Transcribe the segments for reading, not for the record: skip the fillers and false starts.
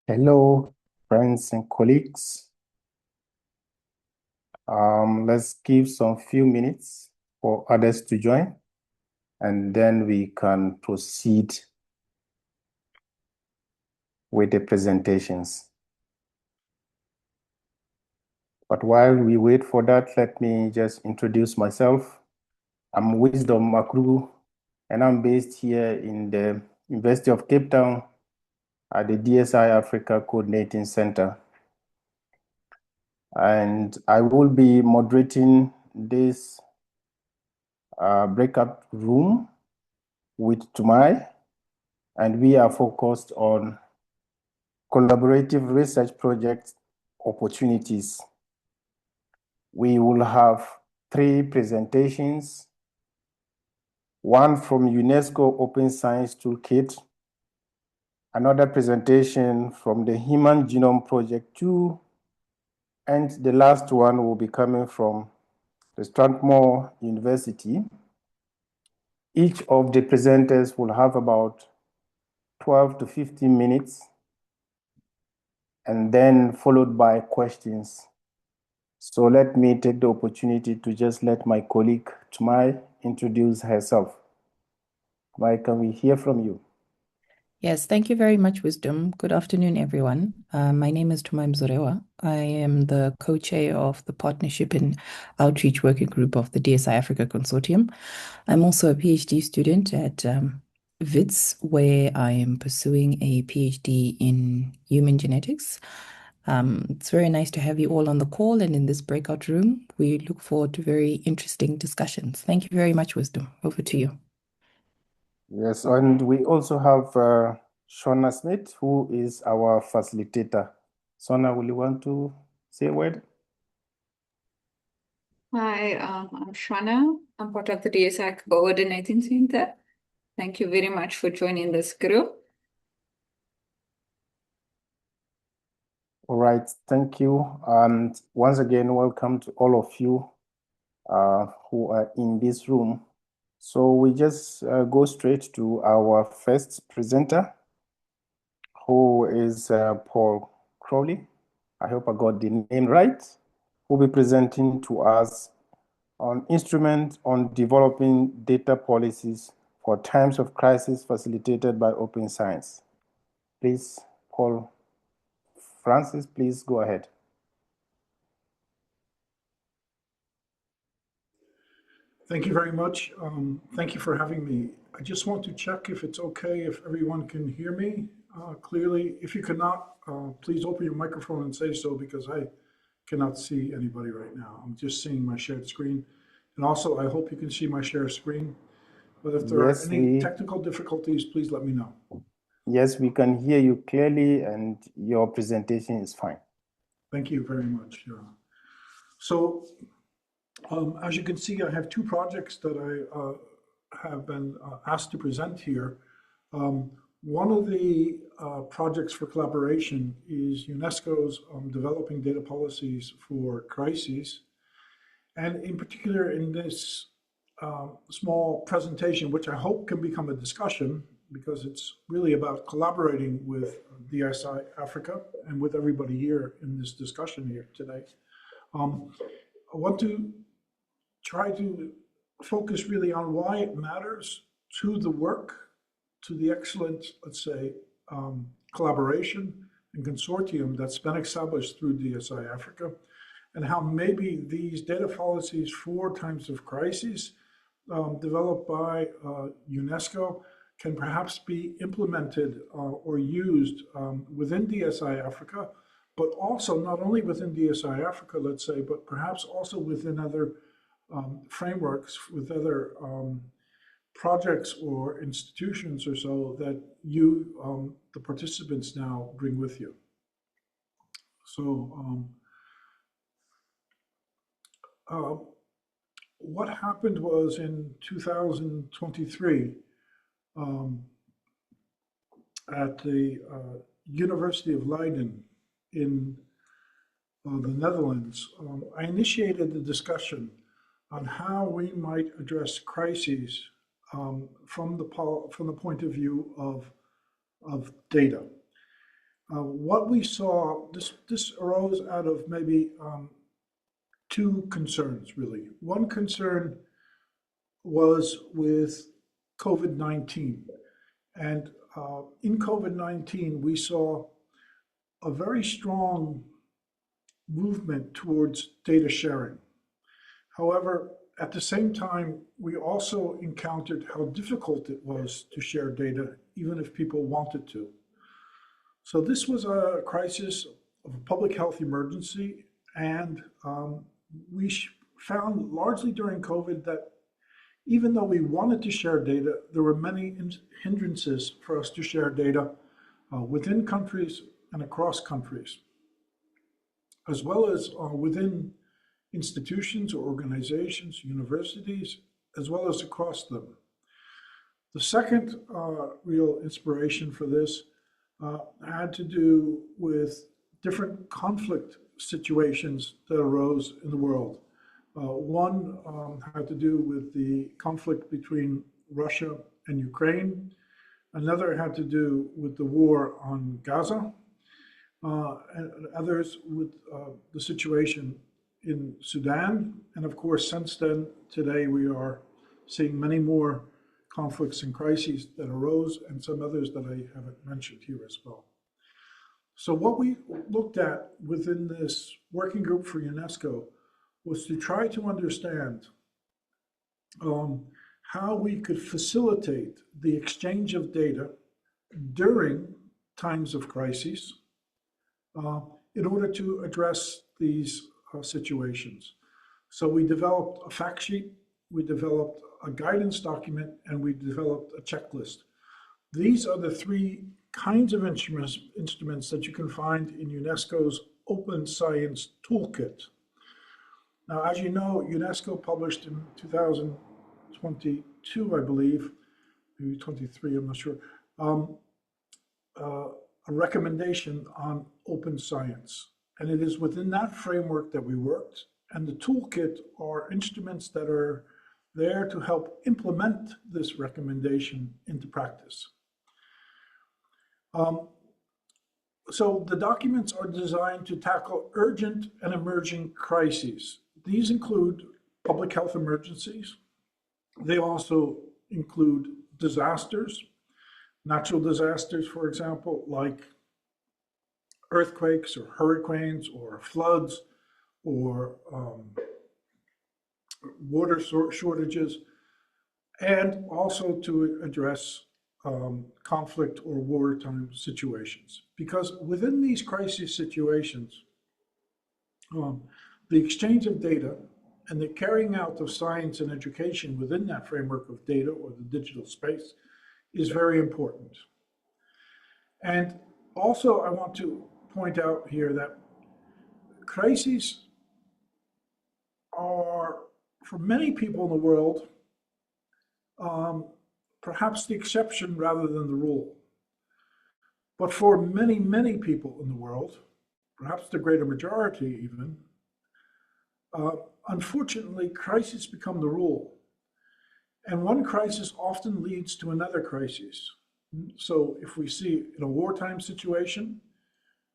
Hello, friends and colleagues. Let's give some few minutes for others to join, and then we can proceed with the presentations. But while we wait for that, let me just introduce myself. I'm Wisdom Makrugu, and I'm based here in the University of Cape Town at the DSI Africa Coordinating Center. And I will be moderating this breakout room with Tumai, and we are focused on collaborative research project opportunities. We will have 3 presentations, one from UNESCO Open Science Toolkit, another presentation from the Human Genome Project 2, and the last one will be coming from the Strathmore University. Each of the presenters will have about 12 to 15 minutes, and then followed by questions. So let me take the opportunity to just let my colleague Tumai introduce herself. Tumai, can we hear from you? Yes, thank you very much, Wisdom. Good afternoon, everyone. My name is Tumai Mzorewa. I am the co-chair of the Partnership and Outreach Working Group of the DSI Africa Consortium. I'm also a PhD student at WITS, where I am pursuing a PhD in human genetics. It's very nice to have you all on the call and in this breakout room. We look forward to very interesting discussions. Thank you very much, Wisdom. Over to you. Yes, and we also have Shona Smith, who is our facilitator. Shona, will you want to say a word? Hi, I'm Shona. I'm part of the DSI Coordinating Center. Thank you very much for joining this group. All right, thank you. And once again, welcome to all of you who are in this room. So we just go straight to our first presenter, who is Paul Crowley. I hope I got the name right. Who will be presenting to us on instrument on developing data policies for times of crisis facilitated by Open Science. Please, Paul Francis, please go ahead. Thank you very much. Thank you for having me. I just want to check if it's okay if everyone can hear me clearly. If you cannot, please open your microphone and say so, because I cannot see anybody right now. I'm just seeing my shared screen. And also, I hope you can see my shared screen. But if there are any technical difficulties, please let me know. Yes, we can hear you clearly, and your presentation is fine. Thank you very much. So, as you can see, I have 2 projects that I have been asked to present here. One of the projects for collaboration is UNESCO's developing data policies for crises. And in particular, in this small presentation, which I hope can become a discussion, because it's really about collaborating with DSI Africa and with everybody here in this discussion here today. I want to try to focus really on why it matters to the work, to the excellent, let's say, collaboration and consortium that's been established through DSI Africa, and how maybe these data policies for times of crisis developed by UNESCO can perhaps be implemented or used within DSI Africa, but also not only within DSI Africa, let's say, but perhaps also within other frameworks, with other projects or institutions or so that you, the participants, now bring with you. So what happened was in 2023 at the University of Leiden in the Netherlands, I initiated the discussion on how we might address crises from the point of view of data. what we saw, this arose out of maybe two concerns, really. One concern was with COVID-19. And in COVID-19, we saw a very strong movement towards data sharing. However, at the same time, we also encountered how difficult it was to share data, even if people wanted to. So this was a crisis of a public health emergency, and we found largely during COVID that even though we wanted to share data, there were many hindrances for us to share data within countries and across countries, as well as within institutions or organizations, universities, as well as across them. The second real inspiration for this had to do with different conflict situations that arose in the world. One had to do with the conflict between Russia and Ukraine. Another had to do with the war on Gaza, and others with the situation in Sudan. And of course, since then, today we are seeing many more conflicts and crises that arose, and some others that I haven't mentioned here as well. So what we looked at within this working group for UNESCO was to try to understand how we could facilitate the exchange of data during times of crises in order to address these situations. So we developed a fact sheet, we developed a guidance document, and we developed a checklist. These are the three kinds of instruments that you can find in UNESCO's Open Science Toolkit. Now, as you know, UNESCO published in 2022, I believe, maybe 23, I'm not sure, a recommendation on open science. And it is within that framework that we worked. And the toolkit are instruments that are there to help implement this recommendation into practice. So the documents are designed to tackle urgent and emerging crises. These include public health emergencies. They also include disasters, natural disasters, for example, like earthquakes or hurricanes or floods or water shortages, and also to address conflict or wartime situations. Because within these crisis situations, the exchange of data and the carrying out of science and education within that framework of data or the digital space is very important. And also I want to point out here that crises are, for many people in the world, perhaps the exception rather than the rule. But for many, many people in the world, perhaps the greater majority even, unfortunately, crises become the rule. And one crisis often leads to another crisis. So if we see in a wartime situation,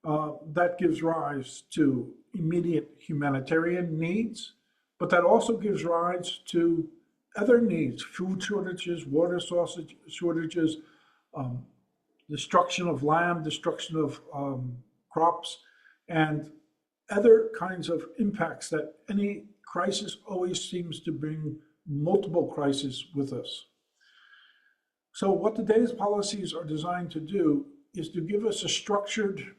that gives rise to immediate humanitarian needs, but that also gives rise to other needs: food shortages, water shortages, destruction of land, destruction of crops, and other kinds of impacts that any crisis always seems to bring multiple crises with us. So what the data policies are designed to do is to give us a structured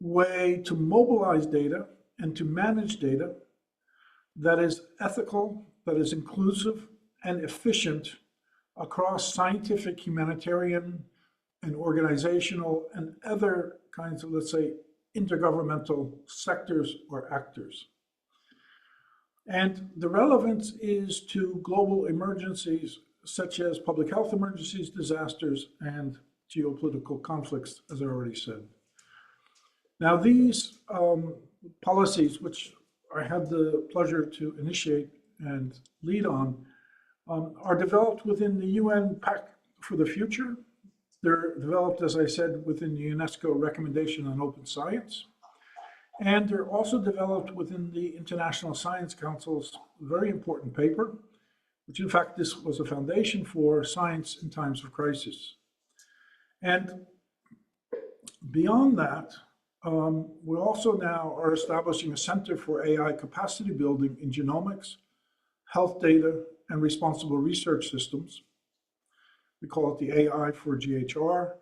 way to mobilize data and to manage data that is ethical, that is inclusive and efficient across scientific, humanitarian, and organizational and other kinds of, let's say, intergovernmental sectors or actors. And the relevance is to global emergencies such as public health emergencies, disasters, and geopolitical conflicts, as I already said. Now, these policies, which I had the pleasure to initiate and lead on, are developed within the UN Pact for the Future. They're developed, as I said, within the UNESCO recommendation on open science. And they're also developed within the International Science Council's very important paper, which in fact, this was a foundation for science in times of crisis. And beyond that, we also now are establishing a Center for AI capacity building in genomics, health data, and responsible research systems. We call it the AI for GHR,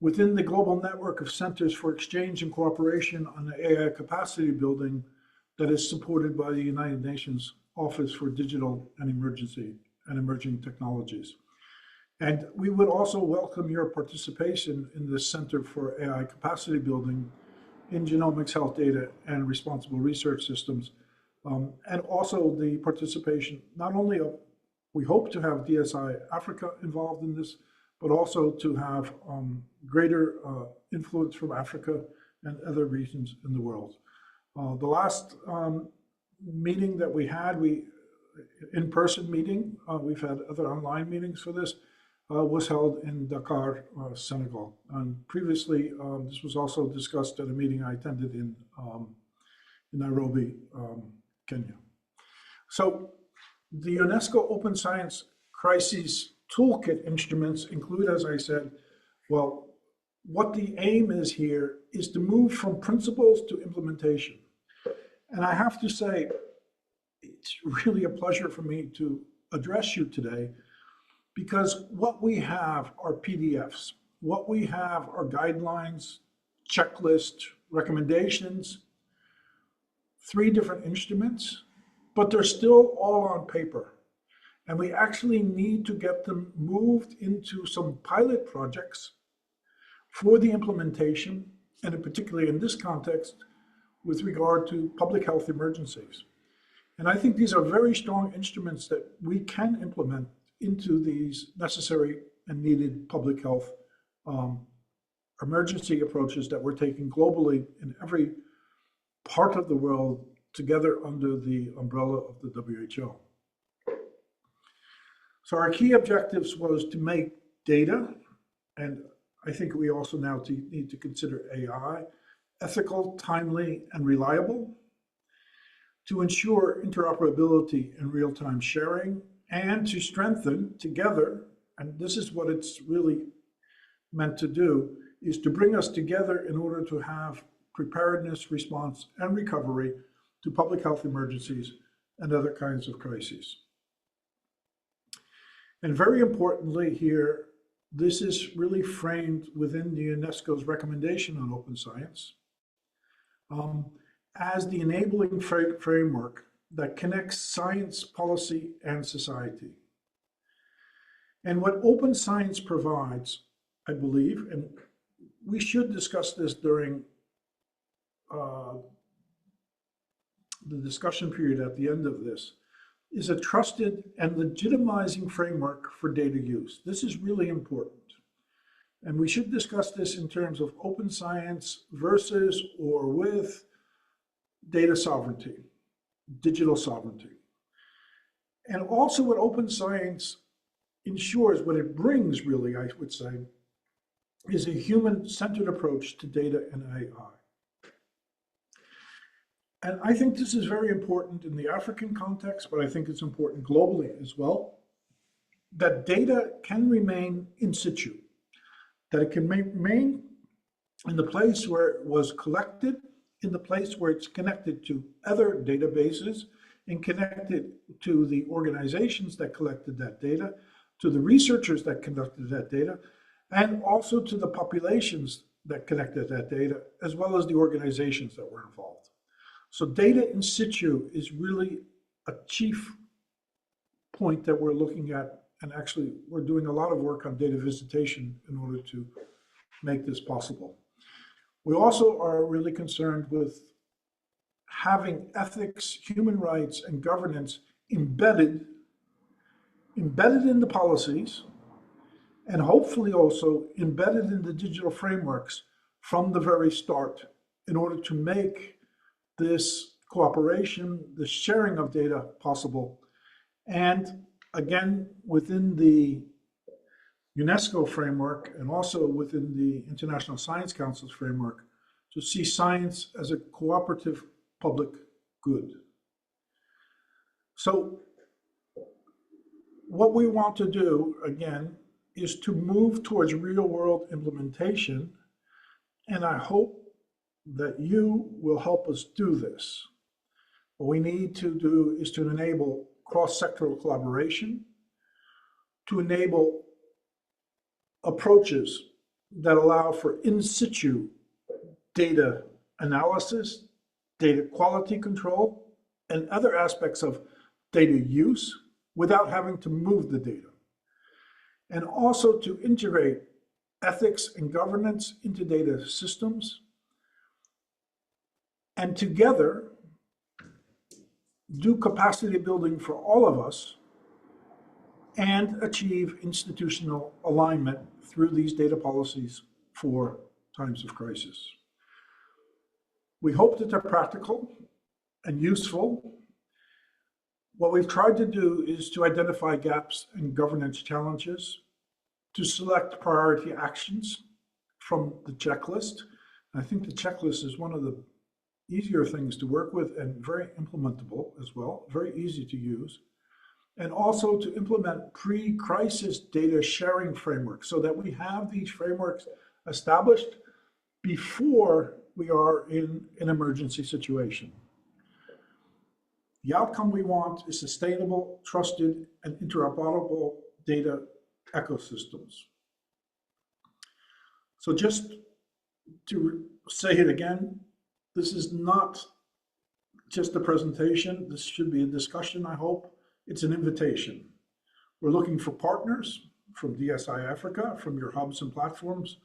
within the global network of centers for exchange and cooperation on the AI capacity building that is supported by the United Nations Office for Digital and Emerging Technologies. And we would also welcome your participation in this Center for AI capacity building in genomics, health data, and responsible research systems. And also the participation, not only of, we hope to have DSI Africa involved in this, but also to have greater influence from Africa and other regions in the world. The last meeting that we had, in-person meeting, we've had other online meetings for this, was held in Dakar, Senegal. And previously, this was also discussed at a meeting I attended in Nairobi, Kenya. So the UNESCO Open Science Crises Toolkit instruments include, as I said, well, what the aim is here is to move from principles to implementation. And I have to say, it's really a pleasure for me to address you today, because what we have are PDFs. What we have are guidelines, checklists, recommendations, 3 different instruments, but they're still all on paper. And we actually need to get them moved into some pilot projects for the implementation, and particularly in this context, with regard to public health emergencies. And I think these are very strong instruments that we can implement into these necessary and needed public health emergency approaches that we're taking globally in every part of the world together under the umbrella of the WHO. So our key objectives was to make data, and I think we also now need to consider AI, ethical, timely, and reliable, to ensure interoperability and real-time sharing, and to strengthen together, and this is what it's really meant to do, is to bring us together in order to have preparedness, response, and recovery to public health emergencies and other kinds of crises. And very importantly here, this is really framed within the UNESCO's recommendation on open science as the enabling framework that connects science, policy, and society. And what open science provides, I believe, and we should discuss this during the discussion period at the end of this, is a trusted and legitimizing framework for data use. This is really important. And we should discuss this in terms of open science versus or with data sovereignty, digital sovereignty. And also what open science ensures, what it brings really, I would say, is a human-centered approach to data and AI. And I think this is very important in the African context, but I think it's important globally as well, that data can remain in situ, that it can remain in the place where it was collected, in the place where it's connected to other databases and connected to the organizations that collected that data, to the researchers that conducted that data, and also to the populations that connected that data, as well as the organizations that were involved. So data in situ is really a chief point that we're looking at, and actually we're doing a lot of work on data visitation in order to make this possible. We also are really concerned with having ethics, human rights, and governance embedded in the policies, and hopefully also embedded in the digital frameworks from the very start in order to make this cooperation, the sharing of data possible. And again, within the UNESCO framework and also within the International Science Council's framework to see science as a cooperative public good. So what we want to do, again, is to move towards real-world implementation, and I hope that you will help us do this. What we need to do is to enable cross-sectoral collaboration, to enable approaches that allow for in situ data analysis, data quality control, and other aspects of data use without having to move the data. And also to integrate ethics and governance into data systems, and together do capacity building for all of us and achieve institutional alignment through these data policies for times of crisis. We hope that they're practical and useful. What we've tried to do is to identify gaps and governance challenges, to select priority actions from the checklist. I think the checklist is one of the easier things to work with and very implementable as well, very easy to use. And also to implement pre-crisis data sharing frameworks so that we have these frameworks established before we are in an emergency situation. The outcome we want is sustainable, trusted, and interoperable data ecosystems. So just to say it again, this is not just a presentation. This should be a discussion, I hope. It's an invitation. We're looking for partners from DSI Africa, from your hubs and platforms,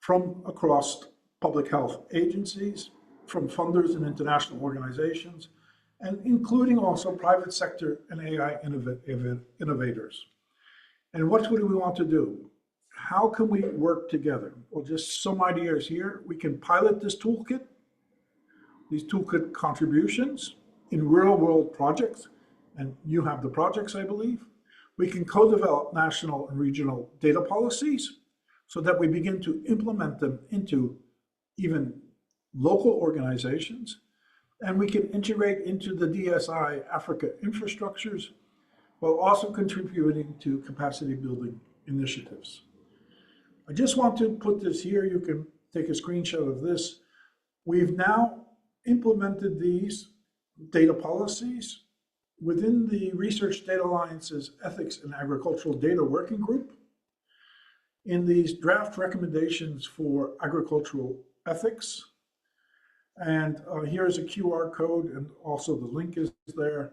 from across public health agencies, from funders and international organizations, and including also private sector and AI innovators. And what do we want to do? How can we work together? Well, just some ideas here. We can pilot this toolkit, these toolkit contributions in real-world projects, and you have the projects, I believe. We can co-develop national and regional data policies so that we begin to implement them into even local organizations, and we can integrate into the DSI Africa infrastructures while also contributing to capacity building initiatives. I just want to put this here. You can take a screenshot of this. We've now implemented these data policies within the Research Data Alliance's Ethics and Agricultural Data Working Group in these draft recommendations for agricultural ethics. And here's a QR code, and also the link is there.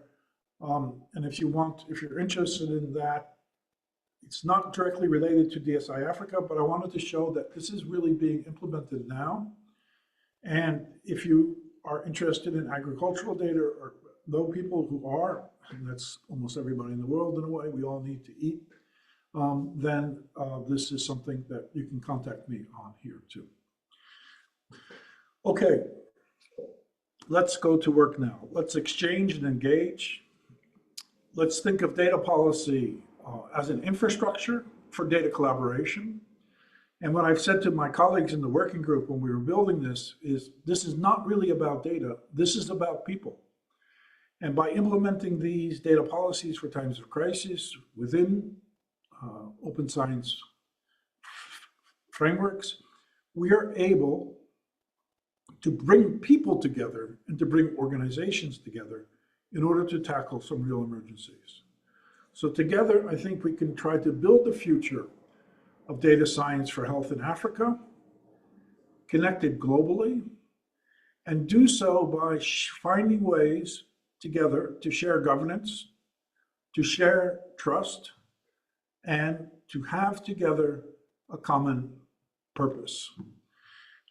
And if you're interested in that, it's not directly related to DSI Africa, but I wanted to show that this is really being implemented now. And if you are interested in agricultural data or know people who are, and that's almost everybody in the world in a way, we all need to eat, then this is something that you can contact me on here too. Okay, let's go to work now. Let's exchange and engage. Let's think of data policy as an infrastructure for data collaboration. And what I've said to my colleagues in the working group when we were building this is not really about data, this is about people. And by implementing these data policies for times of crisis within open science frameworks, we are able to bring people together and to bring organizations together in order to tackle some real emergencies. So together, I think we can try to build the future of data science for health in Africa, connected globally, and do so by finding ways together to share governance, to share trust, and to have together a common purpose.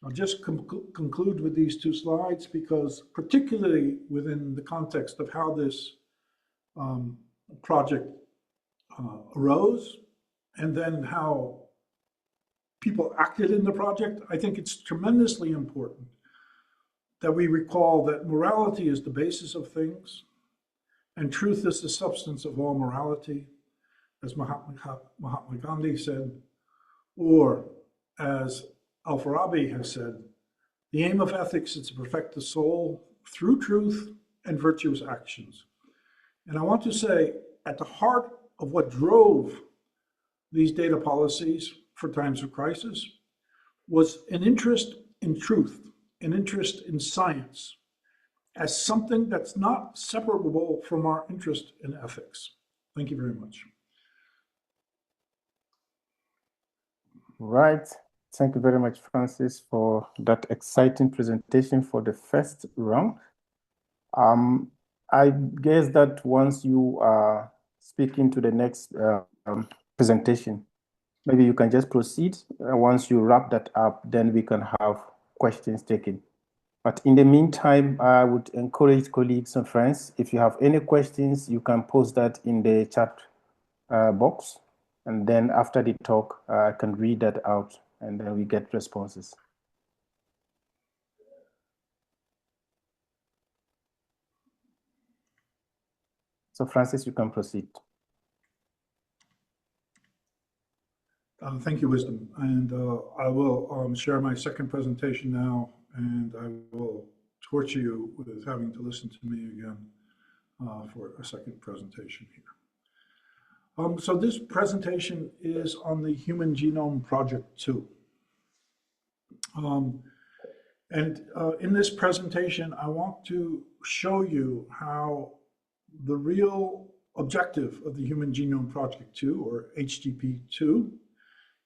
I'll just conclude with these two slides because particularly within the context of how this project arose and then how people acted in the project, I think it's tremendously important that we recall that morality is the basis of things and truth is the substance of all morality, as Mahatma Gandhi said, or as Al-Farabi has said, the aim of ethics is to perfect the soul through truth and virtuous actions. And I want to say, at the heart of what drove these data policies for times of crisis was an interest in truth, an interest in science, as something that's not separable from our interest in ethics. Thank you very much. Right. Thank you very much, Francis, for that exciting presentation for the first round. I guess that once you are speaking to the next presentation, maybe you can just proceed. Once you wrap that up, then we can have questions taken. But in the meantime, I would encourage colleagues and friends, if you have any questions, you can post that in the chat box. And then after the talk, I can read that out and then we get responses. So Francis, you can proceed. Thank you, Wisdom. And I will share my second presentation now, and I will torture you with having to listen to me again for a second presentation here. So this presentation is on the Human Genome Project 2. In this presentation, I want to show you how the real objective of the Human Genome Project 2, or HGP2,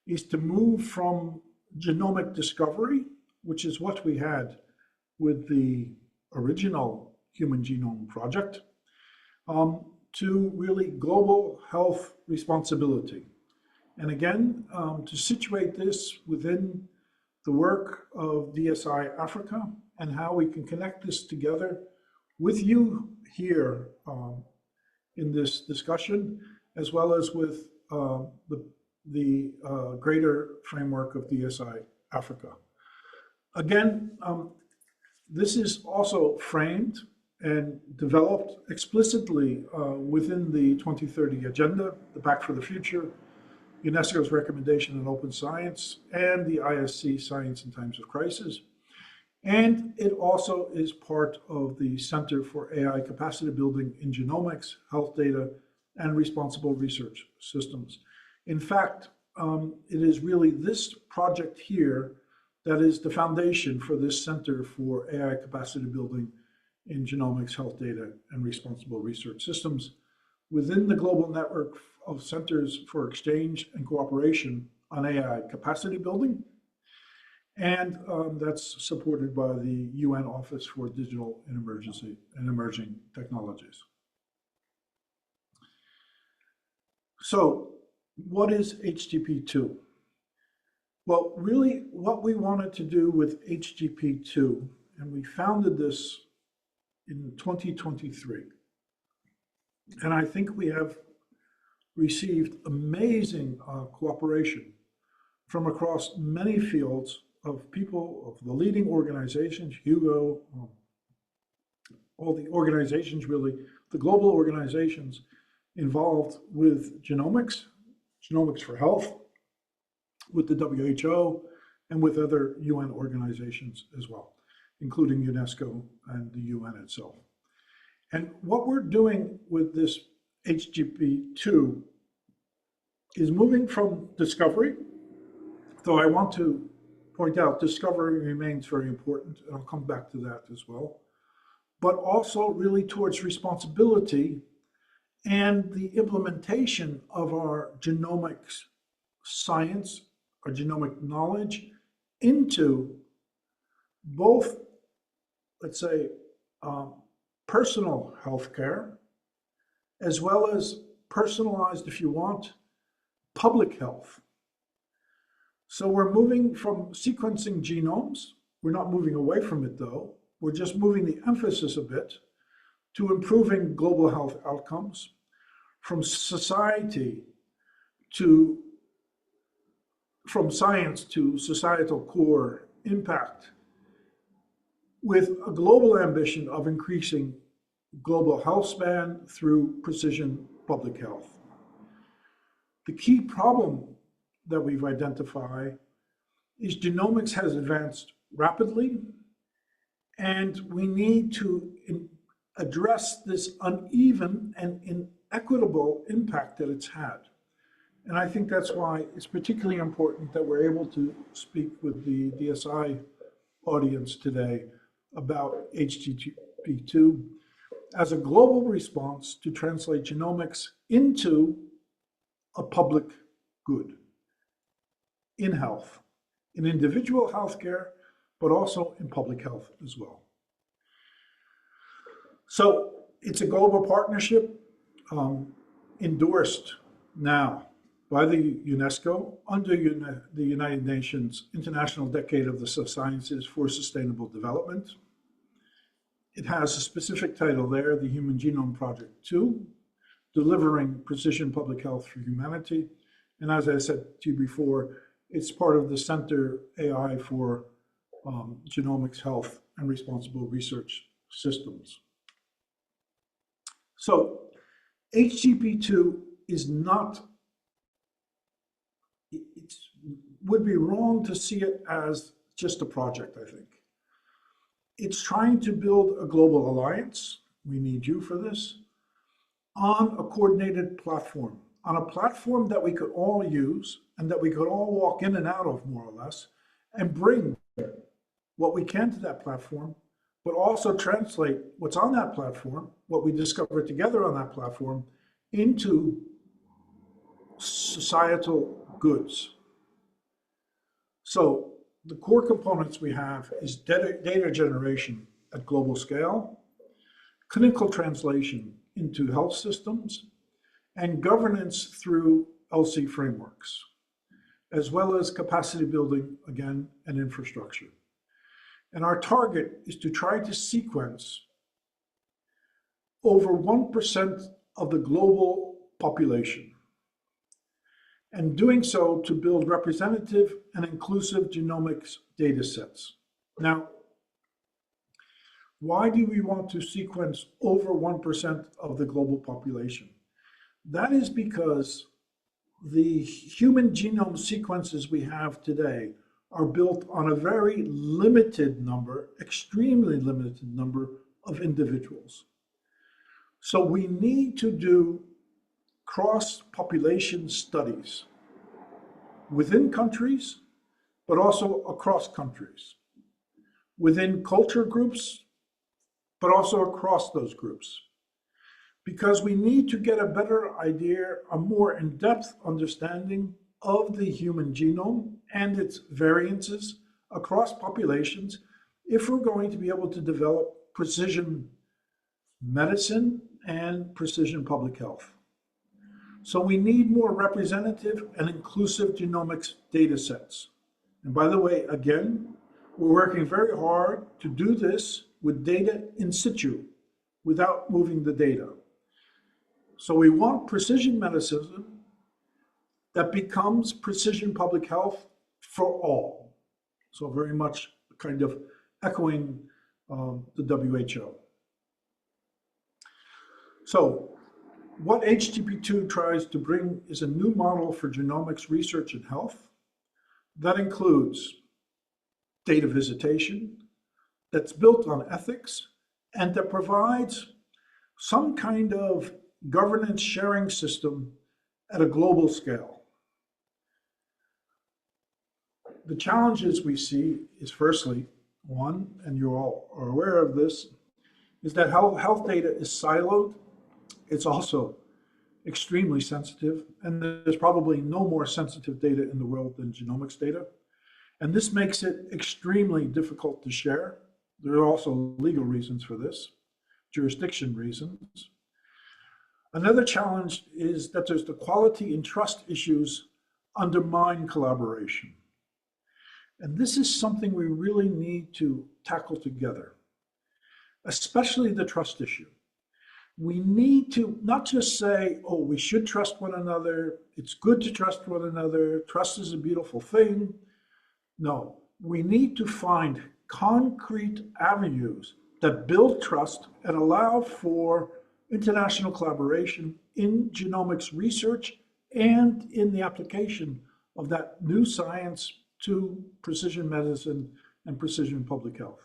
is to move from genomic discovery, which is what we had with the original Human Genome Project, to really global health responsibility. And again, to situate this within the work of DSI Africa and how we can connect this together with you here in this discussion, as well as with the greater framework of DSI Africa. Again, this is also framed and developed explicitly within the 2030 Agenda, the Back for the Future, UNESCO's recommendation on open science, and the ISC Science in Times of Crisis. And it also is part of the Center for AI Capacity Building in Genomics, Health Data, and Responsible Research Systems. In fact, it is really this project here that is the foundation for this Center for AI Capacity Building in Genomics, Health Data, and Responsible Research Systems within the global network of centers for exchange and cooperation on AI capacity building. And that's supported by the UN Office for Digital and Emerging Technologies. So what is HGP2? Well, really what we wanted to do with HGP2, and we founded this in 2023, and I think we have received amazing cooperation from across many fields of people, of the leading organizations, Hugo, all the organizations really, the global organizations involved with genomics, Genomics for Health, with the WHO, and with other UN organizations as well, including UNESCO and the UN itself. And what we're doing with this HGP2 is moving from discovery, though I want to point out discovery remains very important, and I'll come back to that as well, but also really towards responsibility and the implementation of our genomics science, our genomic knowledge into both, let's say, personal healthcare, as well as personalized, if you want, public health. So we're moving from sequencing genomes. We're not moving away from it, though. We're just moving the emphasis a bit to improving global health outcomes, from society to, from science to societal core impact, with a global ambition of increasing global health span through precision public health. The key problem that we've identified is genomics has advanced rapidly, and we need to address this uneven and inequitable impact that it's had. And I think that's why it's particularly important that we're able to speak with the DSI audience today about HTTP2 as a global response to translate genomics into a public good in health, in individual healthcare, but also in public health as well. So it's a global partnership endorsed now by the UNESCO under the United Nations International Decade of the Sciences for Sustainable Development. It has a specific title there, the Human Genome Project 2, Delivering Precision Public Health for Humanity. And as I said to you before, it's part of the Center AI for Genomics, Health, and Responsible Research Systems. So HGP2 is not, it would be wrong to see it as just a project, I think. It's trying to build a global alliance, we need you for this, on a coordinated platform, on a platform that we could all use and that we could all walk in and out of, more or less, and bring what we can to that platform, but also translate what's on that platform, what we discover together on that platform, into societal goods. So the core components we have is data generation at global scale, clinical translation into health systems, and governance through LC frameworks, as well as capacity building, again, and infrastructure. And our target is to try to sequence over 1% of the global population, and doing so to build representative and inclusive genomics data sets. Now, why do we want to sequence over 1% of the global population? That is because the human genome sequences we have today are built on a very limited number, extremely limited number of individuals. So we need to do cross-population studies within countries, but also across countries, within culture groups, but also across those groups. Because we need to get a better idea, a more in-depth understanding of the human genome and its variances across populations if we're going to be able to develop precision medicine and precision public health. So we need more representative and inclusive genomics data sets. And by the way, again, we're working very hard to do this with data in situ, without moving the data. So we want precision medicine that becomes precision public health for all. So very much kind of echoing the WHO. So what HGP2 tries to bring is a new model for genomics research and health that includes data visitation, that's built on ethics, and that provides some kind of governance sharing system at a global scale. The challenges we see is, firstly, one, and you all are aware of this, is that health data is siloed. It's also extremely sensitive, and there's probably no more sensitive data in the world than genomics data. And this makes it extremely difficult to share. There are also legal reasons for this, jurisdiction reasons. Another challenge is that there's the quality and trust issues undermine collaboration. And this is something we really need to tackle together, especially the trust issue. We need to not just say, oh, we should trust one another, it's good to trust one another, trust is a beautiful thing. No, we need to find concrete avenues that build trust and allow for international collaboration in genomics research and in the application of that new science to precision medicine and precision public health.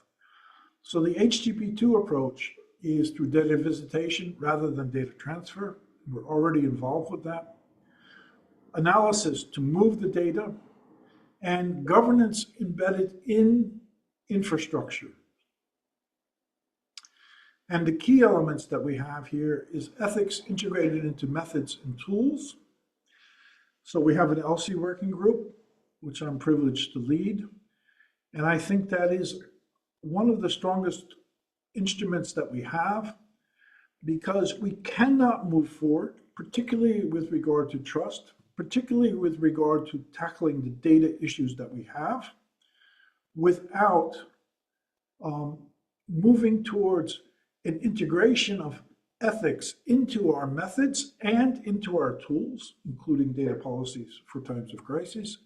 So the HTTP2 approach is through data visitation rather than data transfer. We're already involved with that. Analysis to move the data, and governance embedded in infrastructure. And the key elements that we have here is ethics integrated into methods and tools. So we have an ELSI working group, which I'm privileged to lead. And I think that is one of the strongest instruments that we have, because we cannot move forward, particularly with regard to trust, particularly with regard to tackling the data issues that we have, without moving towards an integration of ethics into our methods and into our tools, including data policies for times of crisis.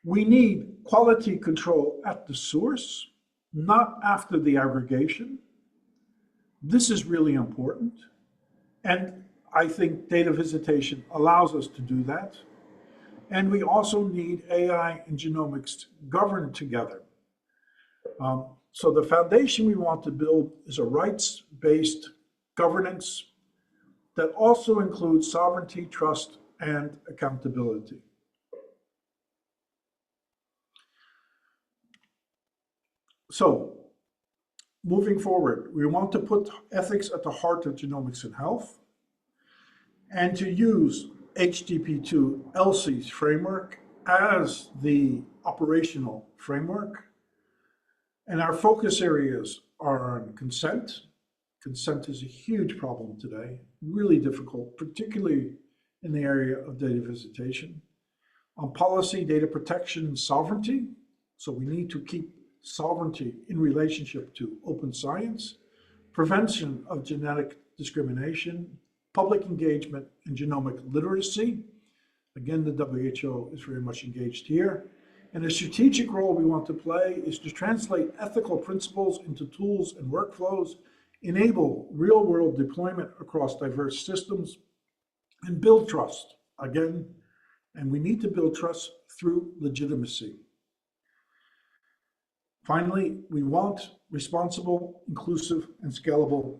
We need quality control at the source, not after the aggregation. This is really important. And I think data visitation allows us to do that. And we also need AI and genomics governed together. So the foundation we want to build is a rights-based governance that also includes sovereignty, trust, and accountability. So, moving forward, we want to put ethics at the heart of genomics and health, and to use HTTP2 ELSI's framework as the operational framework. And our focus areas are on consent. Consent is a huge problem today, really difficult, particularly in the area of data visitation. On policy, data protection, and sovereignty. So we need to keep sovereignty in relationship to open science, prevention of genetic discrimination, public engagement, and genomic literacy. Again, the WHO is very much engaged here. And a strategic role we want to play is to translate ethical principles into tools and workflows, enable real-world deployment across diverse systems, and build trust. Again, and we need to build trust through legitimacy. Finally, we want responsible, inclusive, and scalable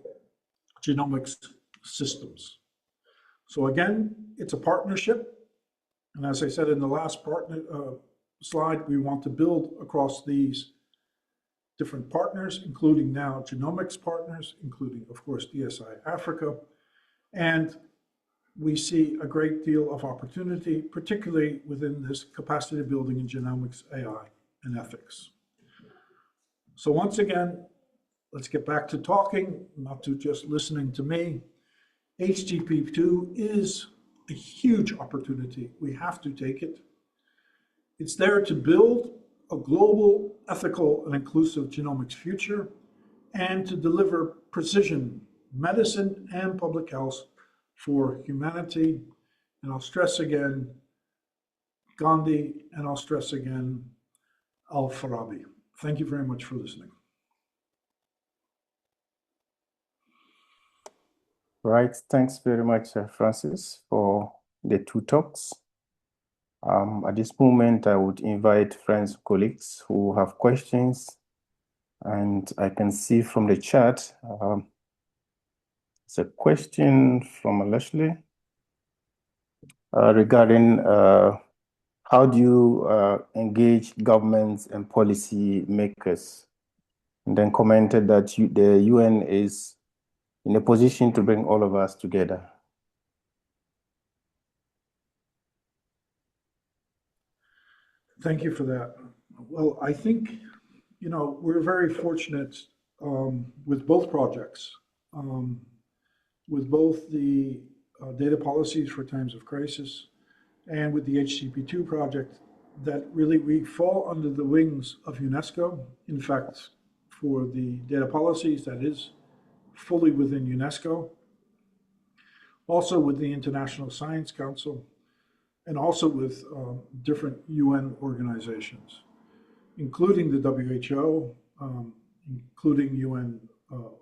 genomics systems. So again, it's a partnership. And as I said in the last slide, we want to build across these different partners, including now genomics partners, including, of course, DSI Africa. And we see a great deal of opportunity, particularly within this capacity building in genomics, AI, and ethics. So once again, let's get back to talking, not to just listening to me. HTTP2 is a huge opportunity. We have to take it. It's there to build a global, ethical, and inclusive genomics future, and to deliver precision medicine and public health for humanity. And I'll stress again, Gandhi, and I'll stress again, Al-Farabi. Thank you very much for listening. Right, thanks very much, Francis, for the two talks. At this moment, I would invite friends, colleagues who have questions, and I can see from the chat, it's a question from Leslie regarding how do you engage governments and policy makers? And then commented that the UN is in a position to bring all of us together. Thank you for that. Well, I think, we're very fortunate with both projects, with both the data policies for times of crisis and with the HTTP2 project, that really we fall under the wings of UNESCO. In fact, for the data policies, that is fully within UNESCO, also with the International Science Council, and also with different UN organizations, including the WHO, including UN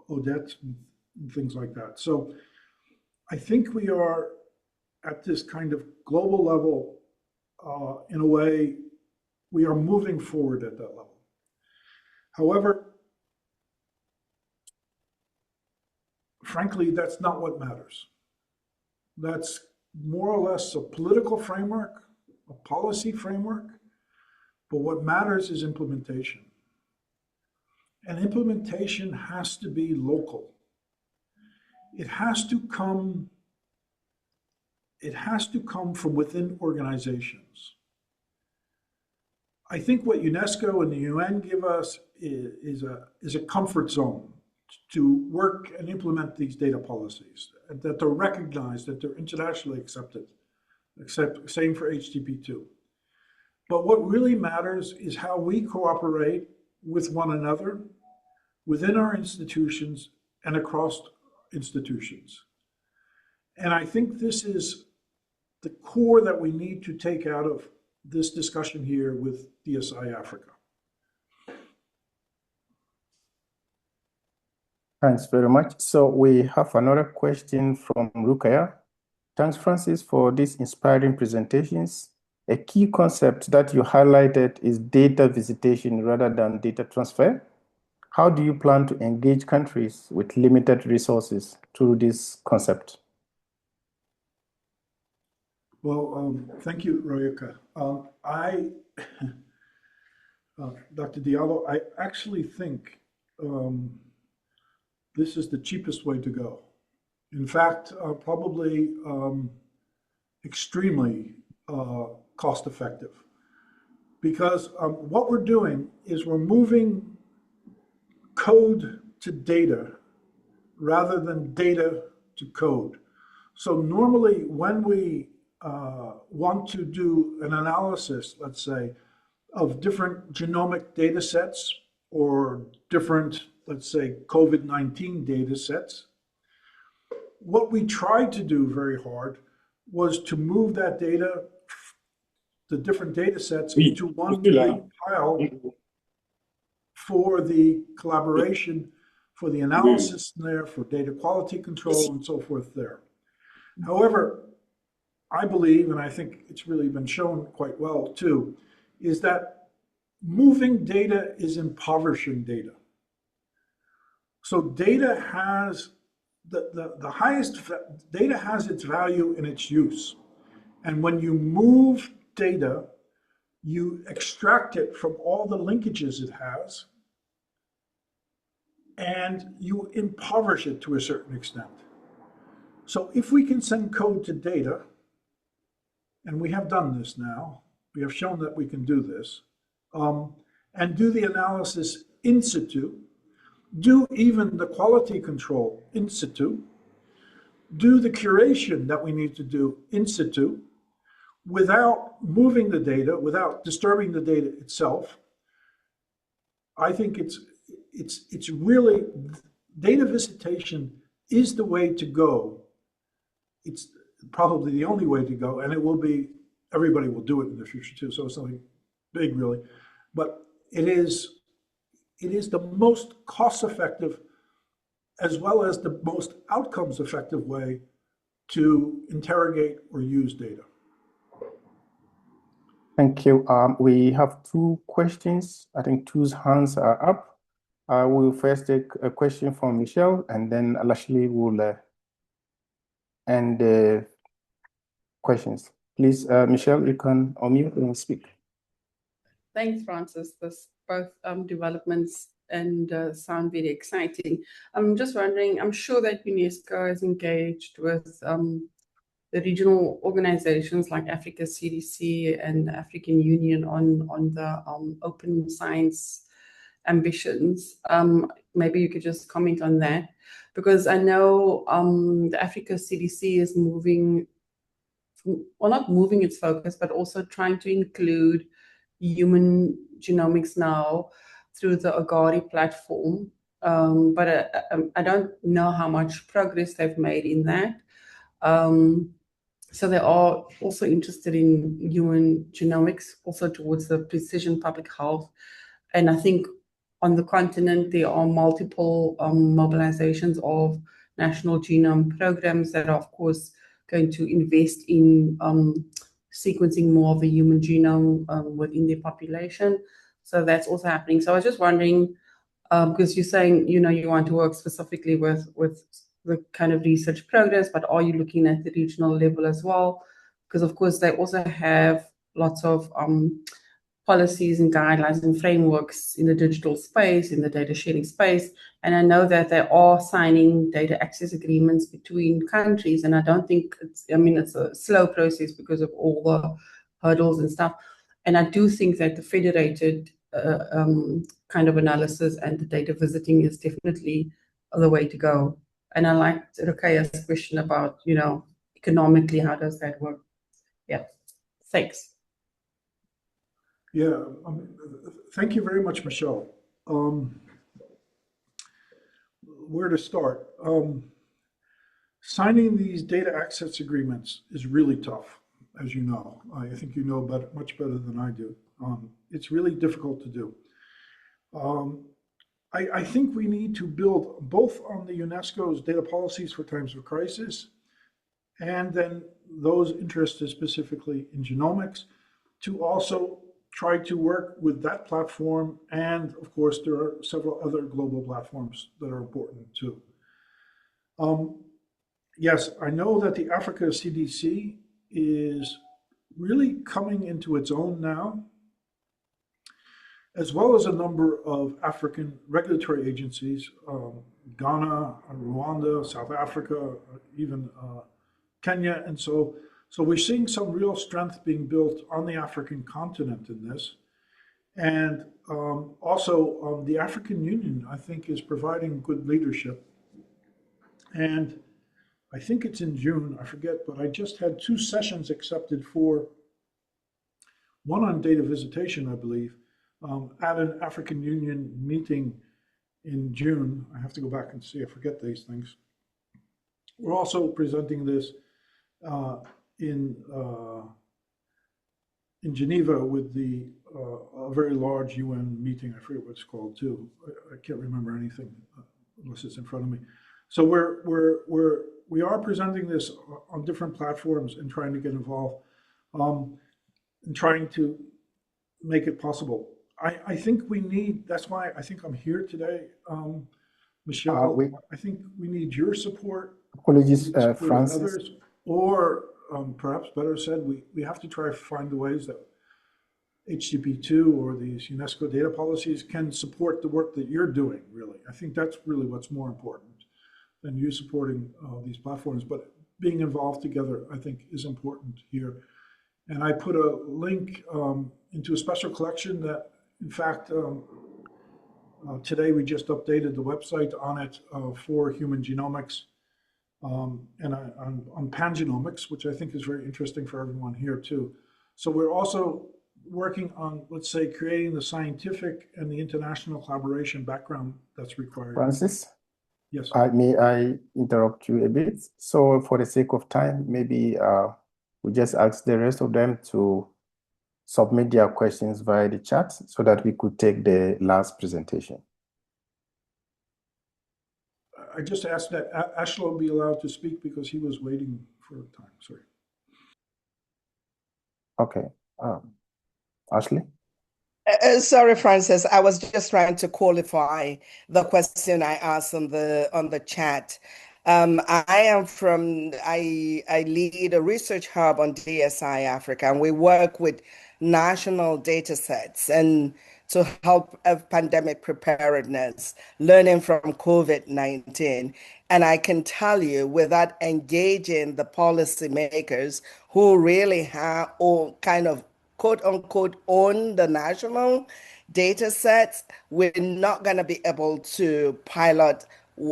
ODET, and things like that. So I think we are at this kind of global level, in a way, we are moving forward at that level. However, frankly, that's not what matters. That's more or less a political framework, a policy framework, but what matters is implementation. And implementation has to be local. It has to come from within organizations. I think what UNESCO and the UN give us is a comfort zone to work and implement these data policies, that they're recognized, that they're internationally accepted, same for HTTP2. But what really matters is how we cooperate with one another, within our institutions and across institutions. And I think this is the core that we need to take out of this discussion here with DSI Africa. Thanks very much. So we have another question from Rukaya. Thanks, Francis, for these inspiring presentations. A key concept that you highlighted is data visitation rather than data transfer. How do you plan to engage countries with limited resources through this concept? Well, thank you, Royuka. Dr. Diallo, I actually think this is the cheapest way to go. In fact, probably extremely cost effective. Because what we're doing is we're moving code to data rather than data to code. So normally when we want to do an analysis, let's say, of different genomic data sets or different, let's say, COVID-19 data sets, what we tried to do very hard was to move that data, the different data sets, into one big pile for the collaboration, for the analysis there, for data quality control and so forth there. However, I believe, and I think it's really been shown quite well too, is that moving data is impoverishing data. So data has the highest data has its value in its use. And when you move data, you extract it from all the linkages it has, and you impoverish it to a certain extent. So if we can send code to data, and we have done this now, we have shown that we can do this, and do the analysis in situ, do even the quality control in situ, do the curation that we need to do in situ, without moving the data, without disturbing the data itself. I think it's really, data visitation is the way to go. It's probably the only way to go, and it will be, everybody will do it in the future too, so it's nothing big really, but it is the most cost-effective as well as the most outcomes-effective way to interrogate or use data. Thank you. We have two questions. I think two hands are up. We'll first take a question from Michelle, and then Lashley will end the questions. Please, Michelle, you can unmute and speak. Thanks, Francis. Both developments and sound very exciting. I'm just wondering, I'm sure that UNESCO is engaged with the regional organizations like Africa CDC and the African Union on the open science ambitions. Maybe you could just comment on that, because I know the Africa CDC is moving, well, not moving its focus, but also trying to include human genomics now through the Agari platform. But I don't know how much progress they've made in that. So they are also interested in human genomics, also towards the precision public health. And I think on the continent, there are multiple mobilizations of national genome programs that are, of course, going to invest in sequencing more of the human genome within their population. So that's also happening. So I was just wondering, because you're saying, you want to work specifically with the kind of research programs, but are you looking at the regional level as well? Because of course they also have lots of policies and guidelines and frameworks in the digital space, in the data sharing space. And I know that they are signing data access agreements between countries. And I don't think it's a slow process because of all the hurdles and stuff. And I do think that the federated kind of analysis and the data visiting is definitely the way to go. And I liked Rukaya's question about, economically, how does that work? Yeah, thanks. Yeah, thank you very much, Michelle. Where to start? Signing these data access agreements is really tough, as you know. I think you know much better than I do. It's really difficult to do. I think we need to build both on the UNESCO's data policies for times of crisis, and then those interested specifically in genomics, to also try to work with that platform. And of course, there are several other global platforms that are important too. Yes, I know that the Africa CDC is really coming into its own now, as well as a number of African regulatory agencies, Ghana, Rwanda, South Africa, even Kenya. And so we're seeing some real strength being built on the African continent in this. And also the African Union, I think, is providing good leadership. And I think it's in June, I forget, but I just had 2 sessions accepted for, one on data visitation, I believe, at an African Union meeting in June. I have to go back and see, I forget these things. We're also presenting this in Geneva with a very large UN meeting. I forget what it's called too. I can't remember anything unless it's in front of me. So we are presenting this on different platforms and trying to get involved, and trying to make it possible. I think we need, that's why I think I'm here today, Michelle. I think we need your support. Apologies, support Francis. Others, or perhaps better said, we have to try to find the ways that HCP2 or these UNESCO data policies can support the work that you're doing, really. I think that's really what's more important than you supporting these platforms. But being involved together, I think, is important here. And I put a link into a special collection that, in fact, today we just updated the website on it for human genomics and on pangenomics, which I think is very interesting for everyone here too. So we're also working on, let's say, creating the scientific and the international collaboration background that's required. Francis? Yes. May I interrupt you a bit? So for the sake of time, maybe we just ask the rest of them to submit their questions via the chat so that we could take the last presentation. I just asked that Ashlo be allowed to speak because he was waiting for time. Sorry. Okay. Ashley? Sorry, Francis. I was just trying to qualify the question I asked on the chat. I lead a research hub on DSI Africa, and we work with national data sets and to help pandemic preparedness, learning from COVID-19. And I can tell you, without engaging the policymakers who really have all kind of quote unquote own the national data sets, we're not going to be able to pilot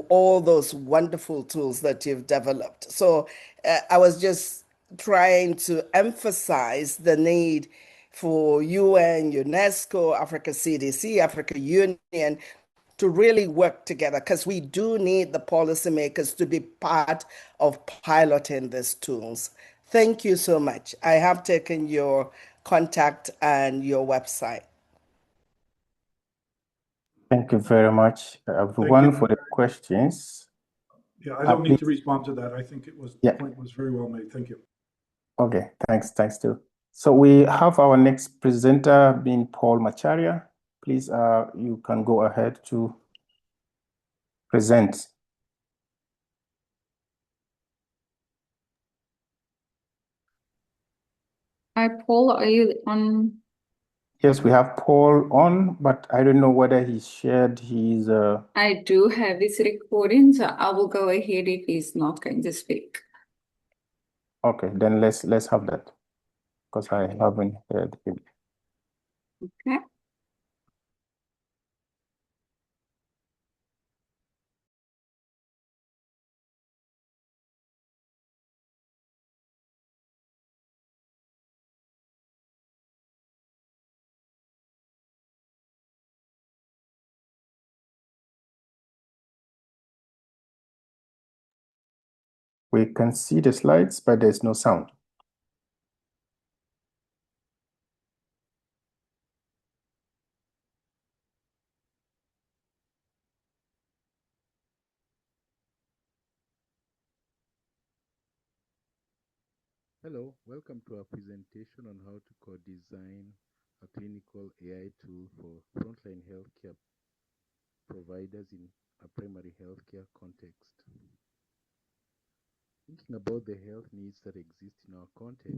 all those wonderful tools that you've developed. So I was just trying to emphasize the need for UN, UNESCO, Africa CDC, Africa Union to really work together, because we do need the policymakers to be part of piloting these tools. Thank you so much. I have taken your contact and your website. Thank you very much, everyone, for the questions. Yeah, I don't need to please. respond to that. I think the Yeah. point was very well made. Thank you. Okay, thanks, too. So we have our next presenter being Paul Macharia. Please, you can go ahead to present. Hi, Paul, are you on? Yes, we have Paul on, but I don't know whether he shared his. I do have his recording, so I will go ahead if he's not going to speak. Okay, then let's have that, because I haven't heard him. Okay. We can see the slides, but there's no sound. Hello, welcome to our presentation on how to co-design a clinical AI tool for frontline healthcare providers in a primary healthcare context. Thinking about the health needs that exist in our context,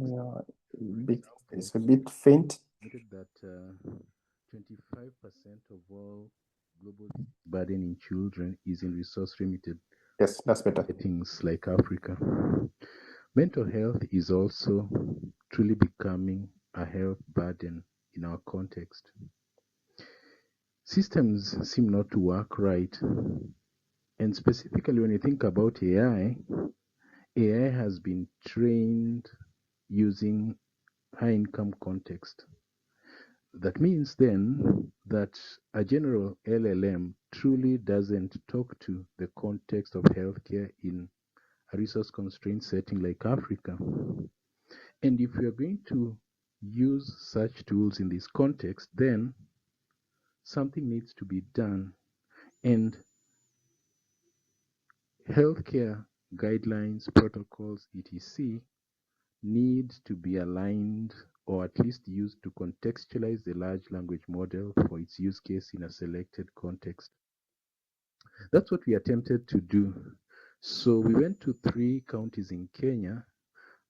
It's a bit faint. noted that 25% of all global burden in children is in resource-limited Yes, that's better. settings like Africa. Mental health is also truly becoming a health burden in our context. Systems seem not to work right. And specifically, when you think about AI, AI has been trained using high-income context. That means then that a general LLM truly doesn't talk to the context of healthcare in a resource-constrained setting like Africa. And if we are going to use such tools in this context, then something needs to be done. And healthcare guidelines, protocols, etc. need to be aligned or at least used to contextualize the large language model for its use case in a selected context. That's what we attempted to do. So we went to 3 counties in Kenya,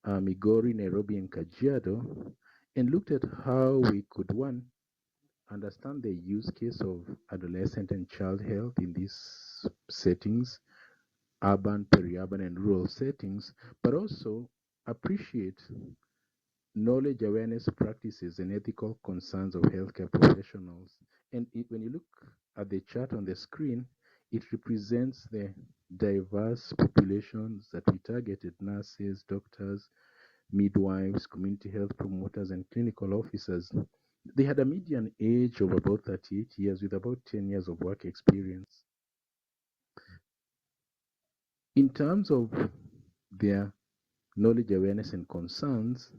Migori, Nairobi, and Kajiado, and looked at how we could, one, understand the use case of adolescent and child health in these settings, urban, peri-urban, and rural settings, but also appreciate knowledge awareness practices and ethical concerns of healthcare professionals. And when you look at the chart on the screen, it represents the diverse populations that we targeted: nurses, doctors, midwives, community health promoters, and clinical officers. They had a median age of about 38 years with about 10 years of work experience. In terms of their knowledge, awareness, and concerns,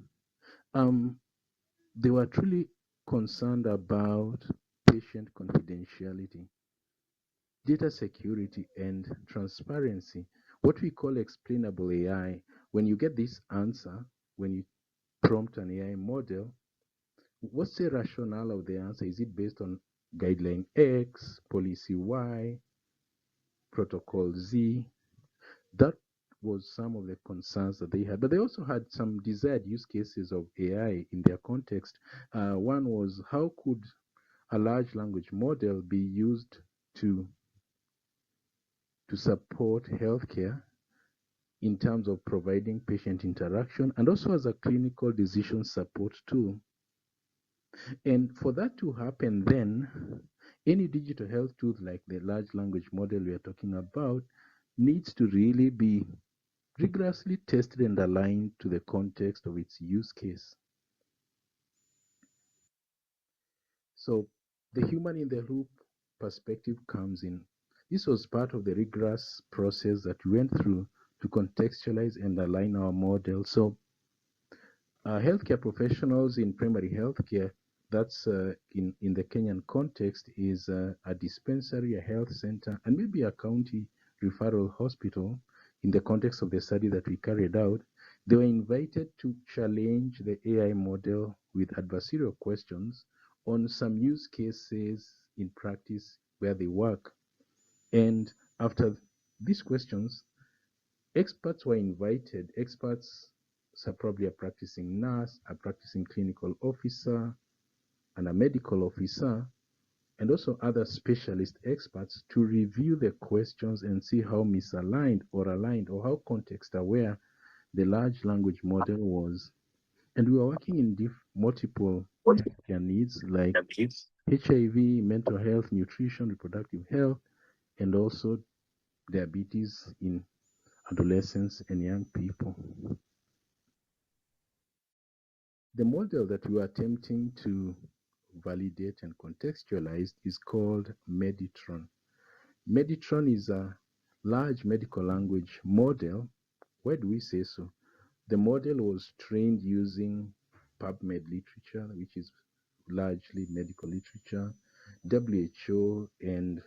they were truly concerned about patient confidentiality, data security, and transparency, what we call explainable AI. When you get this answer, when you prompt an AI model, what's the rationale of the answer? Is it based on guideline X, policy Y, protocol Z? That was some of the concerns that they had, but they also had some desired use cases of AI in their context. One was, how could a large language model be used to support healthcare in terms of providing patient interaction and also as a clinical decision support tool? And for that to happen, then any digital health tool like the large language model we are talking about needs to really be rigorously tested and aligned to the context of its use case. So the human in the loop perspective comes in. This was part of the rigorous process that we went through to contextualize and align our model. So healthcare professionals in primary healthcare, that's in the Kenyan context, is a dispensary, a health center, and maybe a county Referral Hospital, in the context of the study that we carried out, they were invited to challenge the AI model with adversarial questions on some use cases in practice where they work. And after these questions, experts were invited. Experts are probably a practicing nurse, a practicing clinical officer, and a medical officer, and also other specialist experts to review the questions and see how misaligned or aligned or how context aware the large language model was. And we were working in multiple healthcare needs like HIV, mental health, nutrition, reproductive health, and also diabetes in adolescents and young people. The model that we are attempting to validate and contextualize is called Meditron. Meditron is a large medical language model. Why do we say so? The model was trained using PubMed literature, which is largely medical literature, WHO and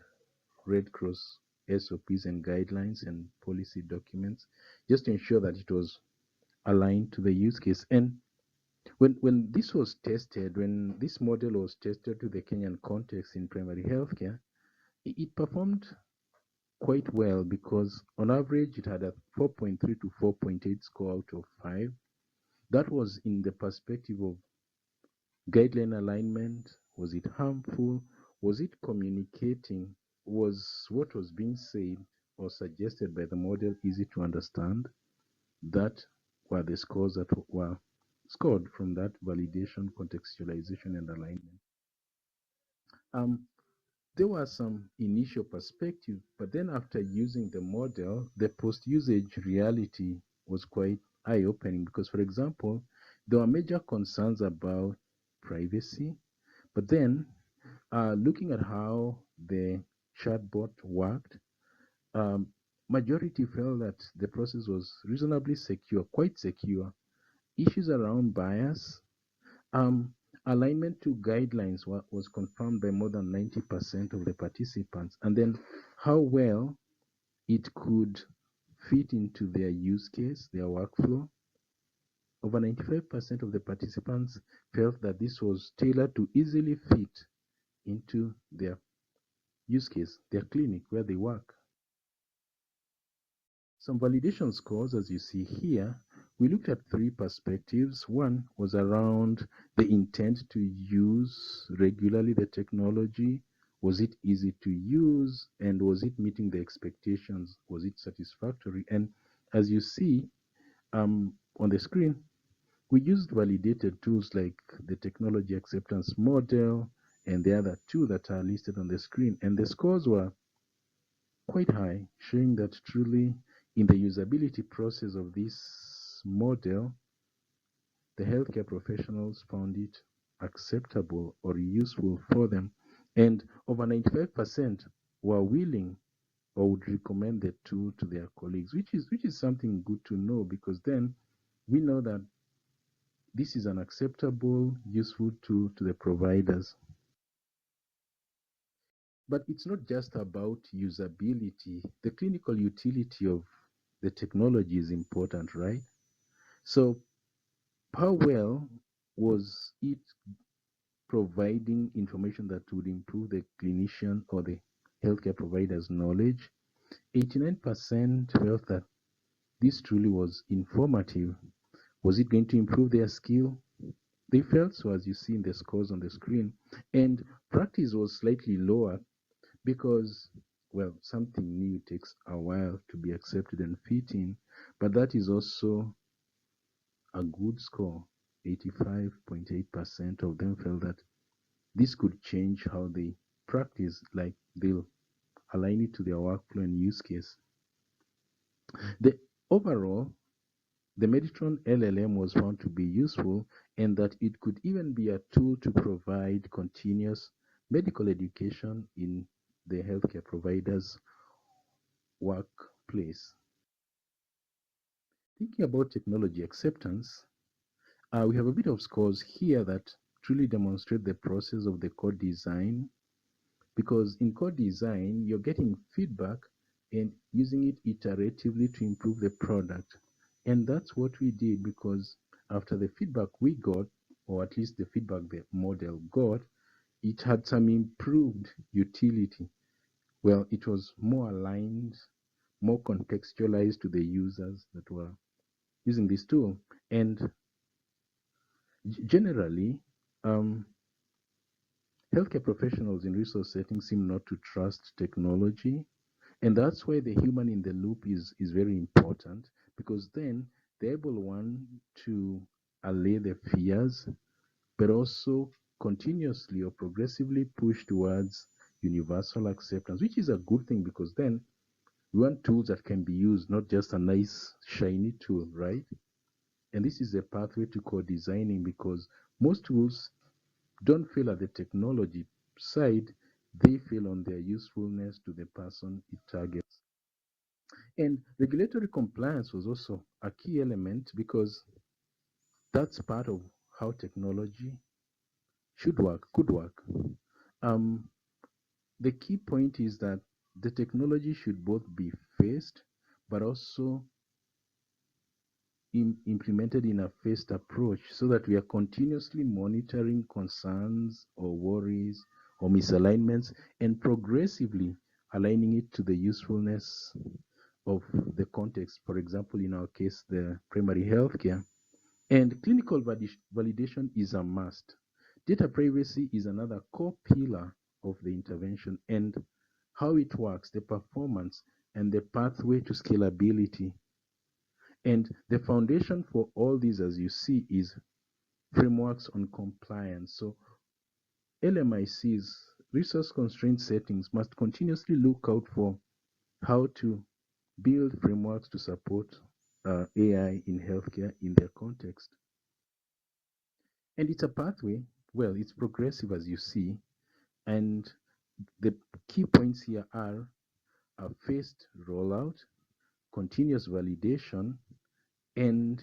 Red Cross SOPs and guidelines and policy documents, just to ensure that it was aligned to the use case. And when this was tested, when this model was tested to the Kenyan context in primary healthcare, it performed quite well because on average it had a 4.3 to 4.8 score out of 5. That was in the perspective of guideline alignment. Was it harmful? Was it communicating? Was what was being said or suggested by the model easy to understand? That were the scores that were scored from that validation, contextualization, and alignment. There was some initial perspective, but then after using the model, the post-usage reality was quite eye-opening because, for example, there were major concerns about privacy, but then looking at how the chatbot worked, majority felt that the process was reasonably secure, quite secure. Issues around bias, alignment to guidelines was confirmed by more than 90% of the participants, and then how well it could fit into their use case, their workflow. Over 95% of the participants felt that this was tailored to easily fit into their use case, their clinic where they work. Some validation scores, as you see here, we looked at 3 perspectives. One was around the intent to use regularly the technology. Was it easy to use? And was it meeting the expectations? Was it satisfactory? And as you see on the screen, we used validated tools like the technology acceptance model and the other 2 that are listed on the screen. And the scores were quite high, showing that truly in the usability process of this model, the healthcare professionals found it acceptable or useful for them. And over 95% were willing or would recommend the tool to their colleagues, which is something good to know, because then we know that this is an acceptable, useful tool to the providers. But it's not just about usability. The clinical utility of the technology is important, right? So how well was it providing information that would improve the clinician or the healthcare provider's knowledge? 89% felt that this truly was informative. Was it going to improve their skill? They felt so, as you see in the scores on the screen. And practice was slightly lower because, well, something new takes a while to be accepted and fit in, but that is also a good score. 85.8% of them felt that this could change how they practice, like they'll align it to their workflow and use case. Overall, the Meditron LLM was found to be useful, and that it could even be a tool to provide continuous medical education in the healthcare provider's workplace. Thinking about technology acceptance, we have a bit of scores here that truly demonstrate the process of the code design, because in code design, you're getting feedback and using it iteratively to improve the product. And that's what we did, because after the feedback we got, or at least the feedback the model got, it had some improved utility. Well, it was more aligned, more contextualized to the users that were using this tool. And generally, healthcare professionals in resource settings seem not to trust technology. And that's why the human in the loop is very important, because then they're able, one, to allay the fears, but also continuously or progressively push towards universal acceptance, which is a good thing, because then we want tools that can be used, not just a nice, shiny tool, right? And this is a pathway to co-designing, because most tools don't fail at the technology side, they fail on their usefulness to the person it targets. And regulatory compliance was also a key element, because that's part of how technology should work, could work. The key point is that the technology should both be phased, but also implemented in a phased approach, so that we are continuously monitoring concerns or worries or misalignments and progressively aligning it to the usefulness of the context. For example, in our case, the primary healthcare. And clinical validation is a must. Data privacy is another core pillar of the intervention, and how it works, the performance, and the pathway to scalability. And the foundation for all these, as you see, is frameworks on compliance. So LMICs, resource constraint settings, must continuously look out for how to build frameworks to support AI in healthcare in their context. And it's a pathway, well, it's progressive, as you see. And the key points here are a phased rollout, continuous validation, and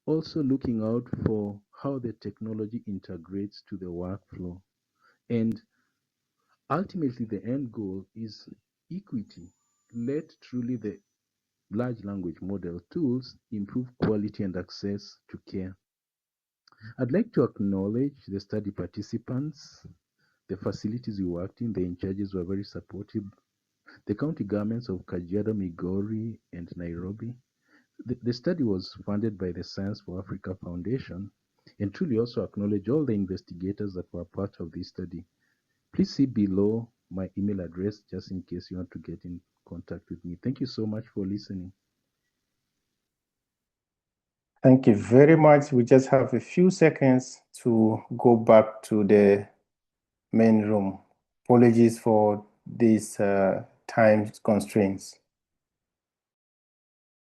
also looking out for how the technology integrates to the workflow. And ultimately, the end goal is equity. Let truly the large language model tools improve quality and access to care. I'd like to acknowledge the study participants, the facilities we worked in. The in-charges were very supportive. The county governments of Kajiado, Migori, and Nairobi. The study was funded by the Science for Africa Foundation, and truly also acknowledge all the investigators that were part of this study. Please see below my email address, just in case you want to get in contact with me. Thank you so much for listening. Thank you very much. We just have a few seconds to go back to the main room. Apologies for these time constraints.